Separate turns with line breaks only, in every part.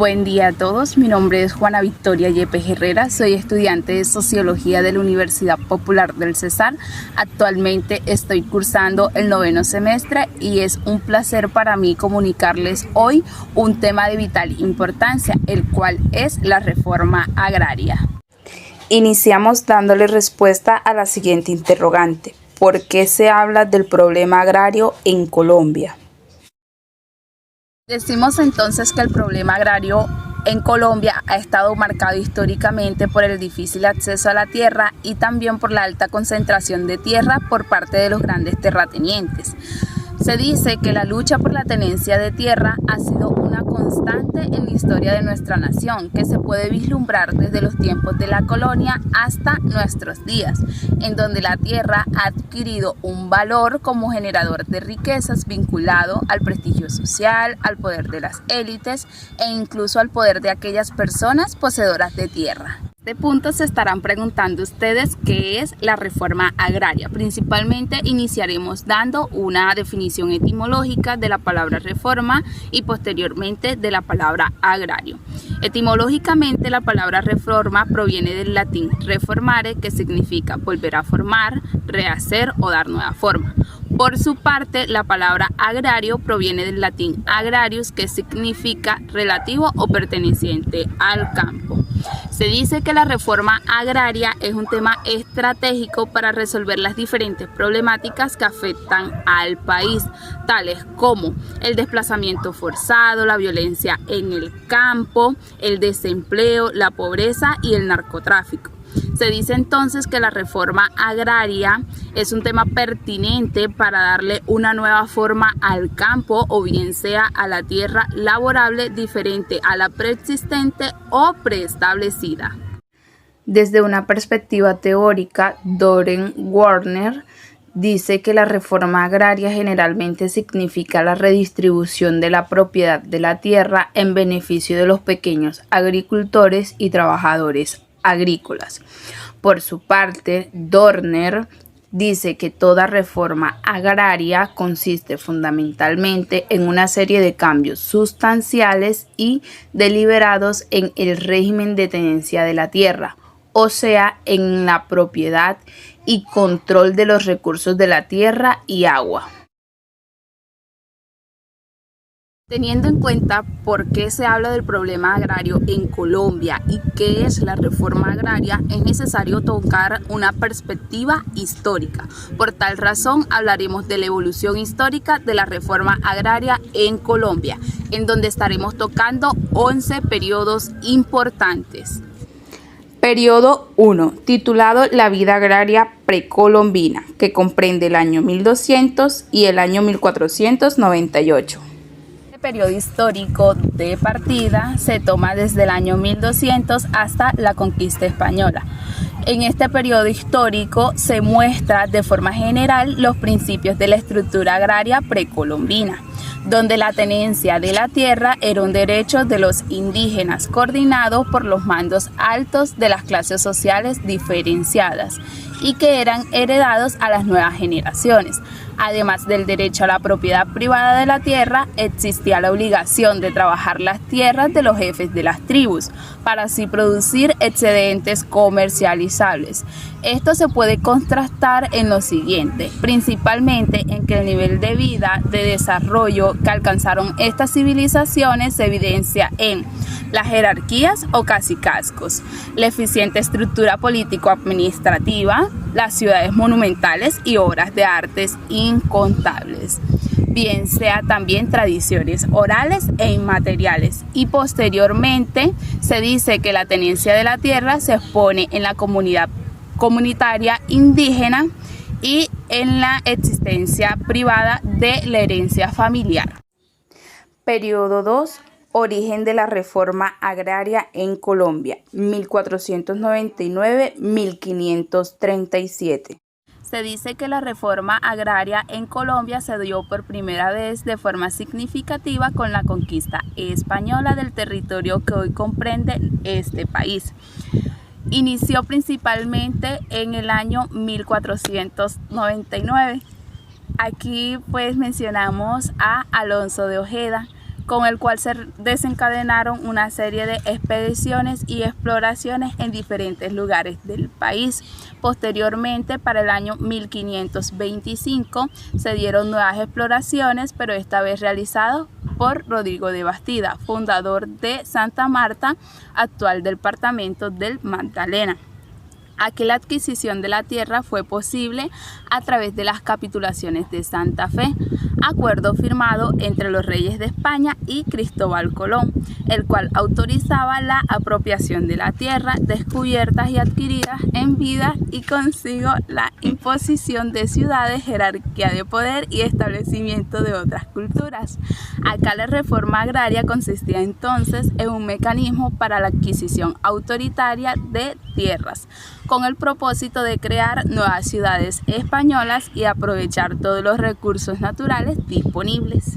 Buen día a todos, mi nombre es Juana Victoria Yepes Herrera, soy estudiante de Sociología de la Universidad Popular del Cesar. Actualmente estoy cursando el 9º semestre y es un placer para mí comunicarles hoy un tema de vital importancia, el cual es la reforma agraria. Iniciamos dándole respuesta a la siguiente interrogante: ¿por qué se habla del problema agrario en Colombia? Decimos entonces que el problema agrario en Colombia ha estado marcado históricamente por el difícil acceso a la tierra y también por la alta concentración de tierra por parte de los grandes terratenientes. Se dice que la lucha por la tenencia de tierra ha sido una constante en la historia de nuestra nación, que se puede vislumbrar desde los tiempos de la colonia hasta nuestros días, en donde la tierra ha adquirido un valor como generador de riquezas vinculado al prestigio social, al poder de las élites e incluso al poder de aquellas personas poseedoras de tierra. En este punto se estarán preguntando ustedes qué es la reforma agraria. Principalmente iniciaremos dando una definición etimológica de la palabra reforma y posteriormente de la palabra agrario. Etimológicamente, la palabra reforma proviene del latín reformare, que significa volver a formar, rehacer o dar nueva forma. Por su parte, la palabra agrario proviene del latín agrarius, que significa relativo o perteneciente al campo. Se dice que la reforma agraria es un tema estratégico para resolver las diferentes problemáticas que afectan al país, tales como el desplazamiento forzado, la violencia en el campo, el desempleo, la pobreza y el narcotráfico. Se dice entonces que la reforma agraria es un tema pertinente para darle una nueva forma al campo, o bien sea a la tierra laborable diferente a la preexistente o preestablecida. Desde una perspectiva teórica, Doren Warner dice que la reforma agraria generalmente significa la redistribución de la propiedad de la tierra en beneficio de los pequeños agricultores y trabajadores agrícolas. Por su parte, Dorner dice que toda reforma agraria consiste fundamentalmente en una serie de cambios sustanciales y deliberados en el régimen de tenencia de la tierra, o sea, en la propiedad y control de los recursos de la tierra y agua. Teniendo en cuenta por qué se habla del problema agrario en Colombia y qué es la reforma agraria, es necesario tocar una perspectiva histórica. Por tal razón, hablaremos de la evolución histórica de la reforma agraria en Colombia, en donde estaremos tocando 11 periodos importantes. Periodo 1, titulado La vida agraria precolombina, que comprende el año 1200 y el año 1498. Periodo histórico de partida se toma desde el año 1200 hasta la conquista española. En este periodo histórico se muestra de forma general los principios de la estructura agraria precolombina, donde la tenencia de la tierra era un derecho de los indígenas coordinado por los mandos altos de las clases sociales diferenciadas y que eran heredados a las nuevas generaciones. Además del derecho a la propiedad privada de la tierra, existía la obligación de trabajar las tierras de los jefes de las tribus, para así producir excedentes comercializables. Esto se puede contrastar en lo siguiente, principalmente en que el nivel de vida, de desarrollo que alcanzaron estas civilizaciones se evidencia en las jerarquías o cacicazgos, la eficiente estructura político-administrativa, las ciudades monumentales y obras de artes incontables, bien sea también tradiciones orales e inmateriales. Y posteriormente se dice que la tenencia de la tierra se expone en la comunidad comunitaria indígena y en la existencia privada de la herencia familiar. Periodo 2. Origen de la reforma agraria en Colombia, 1499-1537. Se dice que la reforma agraria en Colombia se dio por primera vez de forma significativa con la conquista española del territorio que hoy comprende este país. Inició principalmente en el año 1499. Aquí pues mencionamos a Alonso de Ojeda, con el cual se desencadenaron una serie de expediciones y exploraciones en diferentes lugares del país. Posteriormente, para el año 1525, se dieron nuevas exploraciones, pero esta vez realizadas por Rodrigo de Bastida, fundador de Santa Marta, actual departamento del Magdalena. Aquí la adquisición de la tierra fue posible a través de las capitulaciones de Santa Fe, acuerdo firmado entre los reyes de España y Cristóbal Colón, el cual autorizaba la apropiación de la tierra descubiertas y adquiridas en vida y consigo la imposición de ciudades, jerarquía de poder y establecimiento de otras culturas. Acá la reforma agraria consistía entonces en un mecanismo para la adquisición autoritaria de tierras, con el propósito de crear nuevas ciudades españolas y aprovechar todos los recursos naturales disponibles.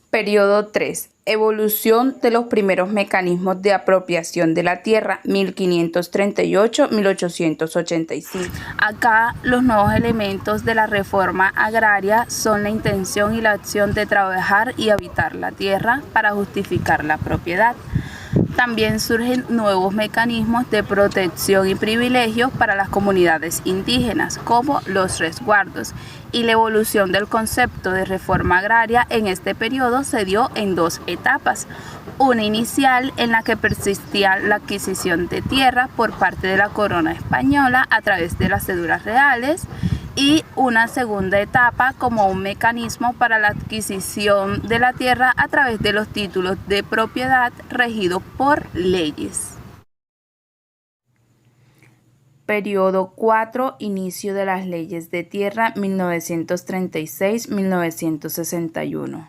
Periodo 3. Evolución de los primeros mecanismos de apropiación de la tierra, 1538-1885. Acá los nuevos elementos de la reforma agraria son la intención y la acción de trabajar y habitar la tierra para justificar la propiedad. También surgen nuevos mecanismos de protección y privilegios para las comunidades indígenas, como los resguardos, y la evolución del concepto de reforma agraria en este periodo se dio en dos etapas. Una inicial en la que persistía la adquisición de tierra por parte de la corona española a través de las cédulas reales, y una segunda etapa como un mecanismo para la adquisición de la tierra a través de los títulos de propiedad regidos por leyes. Periodo 4. Inicio de las leyes de tierra, 1936-1961.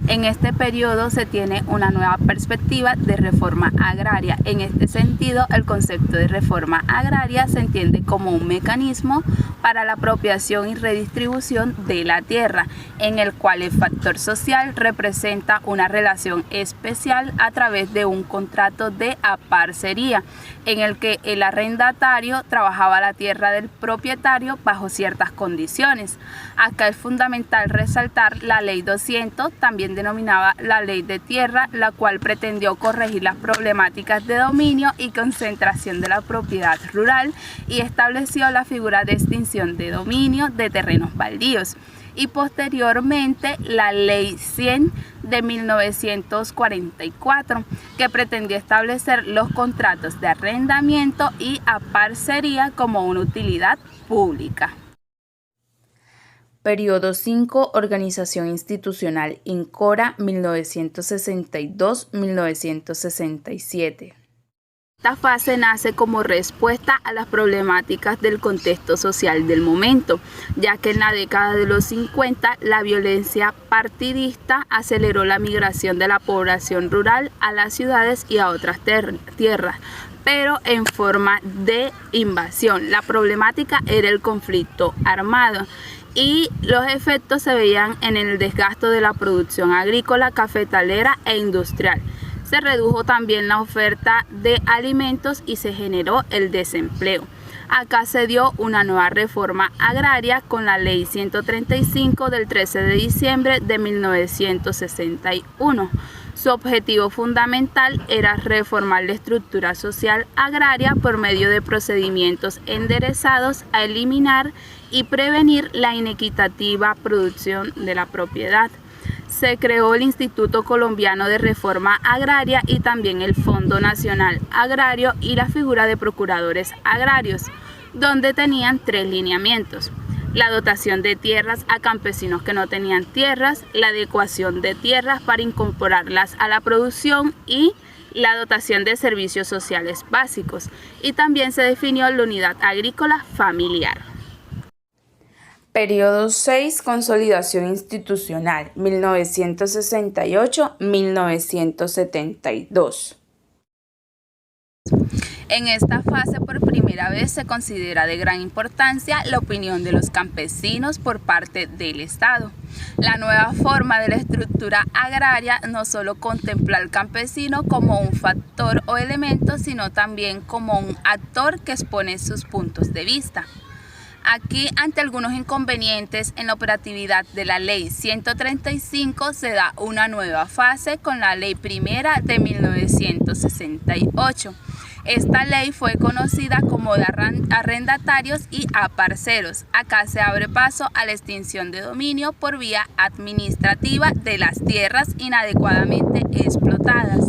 En este periodo se tiene una nueva perspectiva de reforma agraria. En este sentido, el concepto de reforma agraria se entiende como un mecanismo para la apropiación y redistribución de la tierra, en el cual el factor social representa una relación especial a través de un contrato de aparcería, en el que el arrendatario trabajaba la tierra del propietario bajo ciertas condiciones. Acá es fundamental resaltar la Ley 200, también denominada la Ley de Tierra, la cual pretendió corregir las problemáticas de dominio y concentración de la propiedad rural y estableció la figura de extinción de dominio de terrenos baldíos. Y posteriormente la Ley 100 de 1944, que pretendió establecer los contratos de arrendamiento y aparcería como una utilidad pública. Periodo 5. Organización institucional INCORA, 1962-1967. Esta fase nace como respuesta a las problemáticas del contexto social del momento, ya que en la década de los 50 la violencia partidista aceleró la migración de la población rural a las ciudades y a otras tierras, pero en forma de invasión. La problemática era el conflicto armado, y los efectos se veían en el desgasto de la producción agrícola, cafetalera e industrial. Se redujo también la oferta de alimentos y se generó el desempleo. Acá se dio una nueva reforma agraria con la Ley 135 del 13 de diciembre de 1961. Su objetivo fundamental era reformar la estructura social agraria por medio de procedimientos enderezados a eliminar y prevenir la inequitativa producción de la propiedad. Se creó el Instituto Colombiano de Reforma Agraria y también el Fondo Nacional Agrario y la figura de procuradores agrarios, donde tenían tres lineamientos: la dotación de tierras a campesinos que no tenían tierras, la adecuación de tierras para incorporarlas a la producción y la dotación de servicios sociales básicos. Y también se definió la unidad agrícola familiar. Periodo 6. Consolidación institucional, 1968-1972. En esta fase por primera vez se considera de gran importancia la opinión de los campesinos por parte del Estado. La nueva forma de la estructura agraria no solo contempla al campesino como un factor o elemento, sino también como un actor que expone sus puntos de vista. Aquí, ante algunos inconvenientes en la operatividad de la Ley 135, se da una nueva fase con la Ley Primera de 1968. Esta ley fue conocida como de arrendatarios y aparceros. Acá se abre paso a la extinción de dominio por vía administrativa de las tierras inadecuadamente explotadas.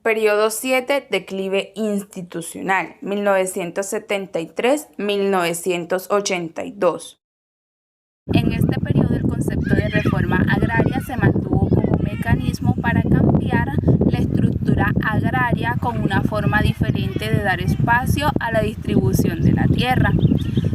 Periodo 7, declive institucional, 1973-1982.
En este periodo el concepto de reforma agraria se mantuvo como mecanismo para cambiar la estructura agraria con una forma diferente de dar espacio a la distribución de la tierra,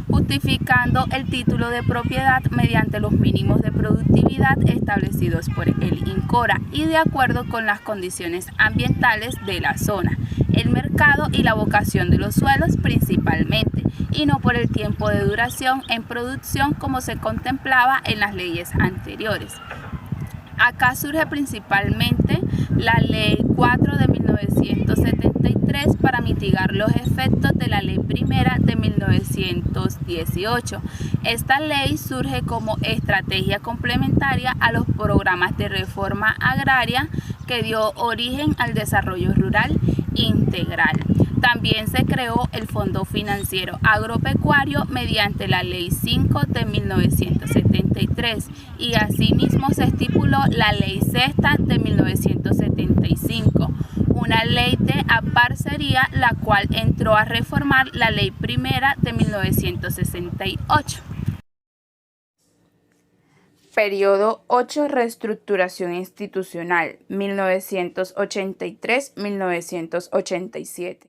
justificando el título de propiedad mediante los mínimos de productividad establecidos por el INCORA y de acuerdo con las condiciones ambientales de la zona, el mercado y la vocación de los suelos principalmente, y no por el tiempo de duración en producción como se contemplaba en las leyes anteriores. Acá surge principalmente la Ley 4 de 1973 para mitigar los efectos de la Ley Primera de 1918. Esta ley surge como estrategia complementaria a los programas de reforma agraria que dio origen al desarrollo rural integral. También se creó el Fondo Financiero Agropecuario mediante la Ley 5 de 1973 y asimismo se estipuló la Ley Sexta de 1975, una ley de aparcería la cual entró a reformar la Ley Primera de 1968.
Periodo 8, reestructuración institucional, 1983-1987.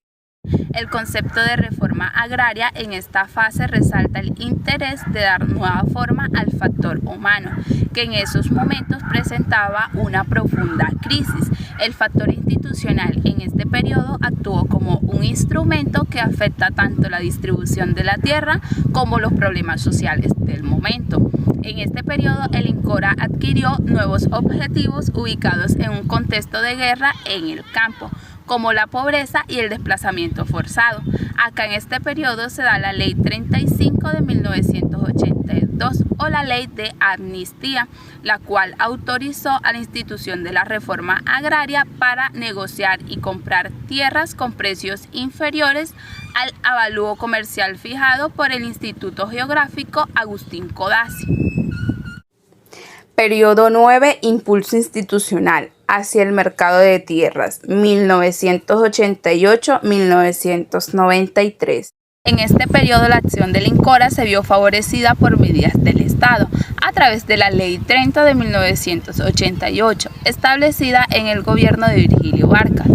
El concepto de reforma agraria en esta fase resalta el interés de dar nueva forma al factor humano, que en esos momentos presentaba una profunda crisis. El factor institucional en este periodo actuó como un instrumento que afecta tanto la distribución de la tierra como los problemas sociales del momento. En este periodo, el INCORA adquirió nuevos objetivos ubicados en un contexto de guerra en el campo, como la pobreza y el desplazamiento forzado. Acá en este periodo se da la Ley 35 de 1982 o la Ley de Amnistía, la cual autorizó a la institución de la reforma agraria para negociar y comprar tierras con precios inferiores al avalúo comercial fijado por el Instituto Geográfico Agustín Codazzi.
Periodo 9, impulso institucional hacia el mercado de tierras, 1988-1993.
En este periodo la acción del INCORA se vio favorecida por medidas del Estado a través de la Ley 30 de 1988, establecida en el gobierno de Virgilio Barca,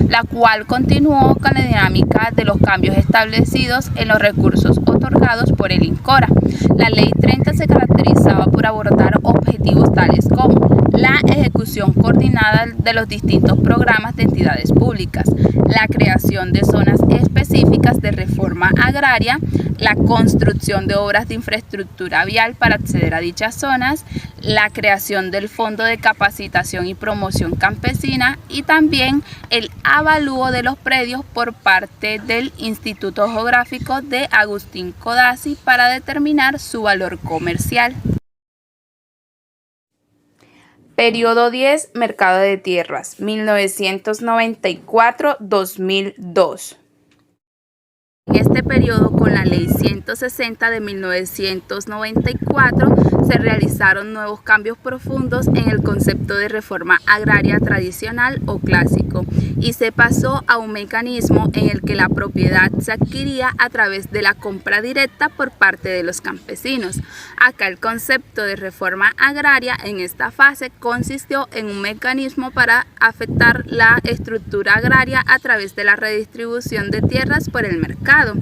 la cual continuó con la dinámica de los cambios establecidos en los recursos otorgados por el INCORA. La Ley 30 se caracterizaba por abordar objetivos tales como la ejecución coordinada de los distintos programas de entidades públicas, la creación de zonas específicas de reforma agraria, la construcción de obras de infraestructura vial para acceder a dichas zonas, la creación del Fondo de Capacitación y Promoción Campesina y también el avalúo de los predios por parte del Instituto Geográfico de Agustín Codazzi para determinar su valor comercial.
Periodo 10, mercado de tierras, 1994-2002.
En este periodo, con la Ley 160 de 1994, se realizaron nuevos cambios profundos en el concepto de reforma agraria tradicional o clásico y se pasó a un mecanismo en el que la propiedad se adquiría a través de la compra directa por parte de los campesinos. Acá el concepto de reforma agraria en esta fase consistió en un mecanismo para afectar la estructura agraria a través de la redistribución de tierras por el mercado,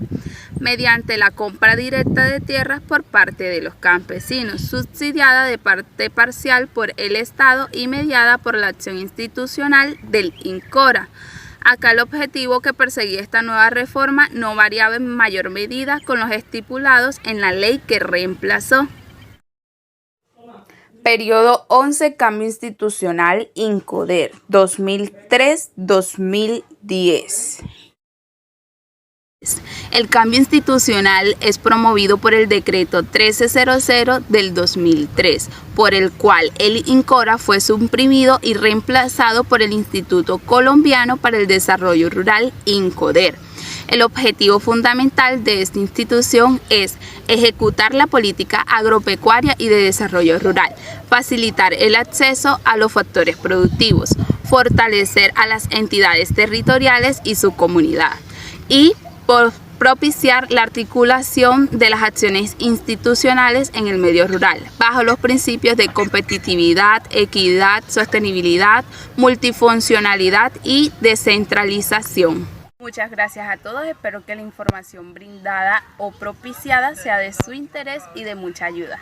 mediante la compra directa de tierras por parte de los campesinos, subsidiada de parte parcial por el Estado y mediada por la acción institucional del INCORA. Acá el objetivo que perseguía esta nueva reforma no variaba en mayor medida con los estipulados en la ley que reemplazó.
Periodo 11, cambio institucional, INCODER, 2003-2010.
El cambio institucional es promovido por el Decreto 1300 del 2003, por el cual el INCORA fue suprimido y reemplazado por el Instituto Colombiano para el Desarrollo Rural, INCODER. El objetivo fundamental de esta institución es ejecutar la política agropecuaria y de desarrollo rural, facilitar el acceso a los factores productivos, fortalecer a las entidades territoriales y su comunidad, y propiciar la articulación de las acciones institucionales en el medio rural, bajo los principios de competitividad, equidad, sostenibilidad, multifuncionalidad y descentralización. Muchas gracias a todos, espero que la información brindada o propiciada sea de su interés y de mucha ayuda.